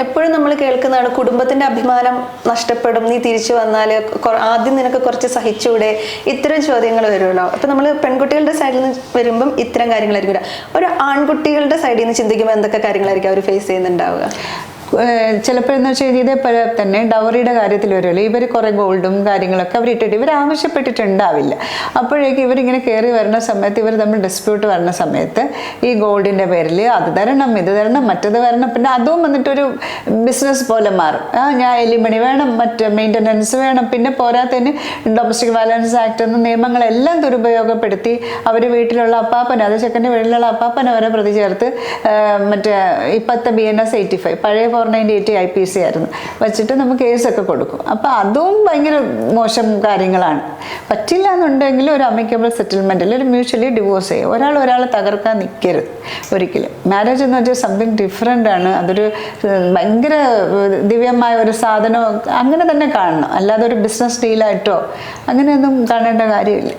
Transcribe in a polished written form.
എപ്പോഴും നമ്മൾ കേൾക്കുന്നതാണ് കുടുംബത്തിന്റെ അഭിമാനം നഷ്ടപ്പെടും, നീ തിരിച്ചു വന്നാൽ ആദ്യം നിനക്ക് കുറച്ച് സഹിച്ചൂടെ, ഇത്തരം ചോദ്യങ്ങൾ വരുമല്ലോ. അപ്പൊ നമ്മൾ പെൺകുട്ടികളുടെ സൈഡിൽ നിന്ന് വരുമ്പം ഇത്തരം കാര്യങ്ങളായിരിക്കും വരിക. ഒരു ആൺകുട്ടികളുടെ സൈഡിൽ നിന്ന് ചിന്തിക്കുമ്പോൾ എന്തൊക്കെ കാര്യങ്ങളായിരിക്കും അവർ ഫേസ് ചെയ്യുന്നുണ്ടാവുക? ചിലപ്പോഴെന്ന് വെച്ച് കഴിഞ്ഞാൽ ഇതേപോലെ തന്നെ ഡൗറിയുടെ കാര്യത്തിൽ വരുമല്ലോ, ഇവർ കുറേ ഗോൾഡും കാര്യങ്ങളൊക്കെ അവർ ഇട്ടിട്ട് ഇവർ ആവശ്യപ്പെട്ടിട്ടുണ്ടാവില്ല. അപ്പോഴേക്കും ഇവരിങ്ങനെ കയറി വരുന്ന സമയത്ത് ഇവർ തമ്മിൽ ഡിസ്പ്യൂട്ട് വരുന്ന സമയത്ത് ഈ ഗോൾഡിൻ്റെ പേരിൽ അത് തരണം, ഇത് തരണം, മറ്റത് വരണം, പിന്നെ അതും വന്നിട്ടൊരു ബിസിനസ് പോലെ മാറും. ഞാൻ എലിമണി വേണം, മറ്റ് മെയിൻ്റനൻസ് വേണം, പിന്നെ പോരാത്തതിന് ഡൊമസ്റ്റിക് വയലൻസ് ആക്ട് എന്ന നിയമങ്ങളെല്ലാം ദുരുപയോഗപ്പെടുത്തി അവർ വീട്ടിലുള്ള അപ്പാപ്പനെ, അത് ചെക്കൻ്റെ വീട്ടിലുള്ള അപ്പാപ്പനെ വരെ പ്രതി ചേർത്ത് മറ്റേ ഇപ്പോഴത്തെ BNS 85 പഴയ 498 IPC ആയിരുന്നു വെച്ചിട്ട് നമുക്ക് കേസൊക്കെ കൊടുക്കും. അപ്പോൾ അതും ഭയങ്കര മോശം കാര്യങ്ങളാണ്. പറ്റില്ല എന്നുണ്ടെങ്കിൽ ഒരു അമിക്കബിൾ സെറ്റിൽമെൻറ്റിൽ ഒരു മ്യൂച്വലി ഡിവോഴ്സ് ചെയ്യുക. ഒരാളെ തകർക്കാൻ നിൽക്കരുത് ഒരിക്കലും. മാരേജ് എന്ന് വെച്ചാൽ സംതിങ് ഡിഫറെൻ്റ് ആണ്. അതൊരു ഭയങ്കര ദിവ്യമായ ഒരു സാധനം അങ്ങനെ തന്നെ കാണണം, അല്ലാതെ ഒരു ബിസിനസ് ഡീലായിട്ടോ അങ്ങനെയൊന്നും കാണേണ്ട കാര്യമില്ല.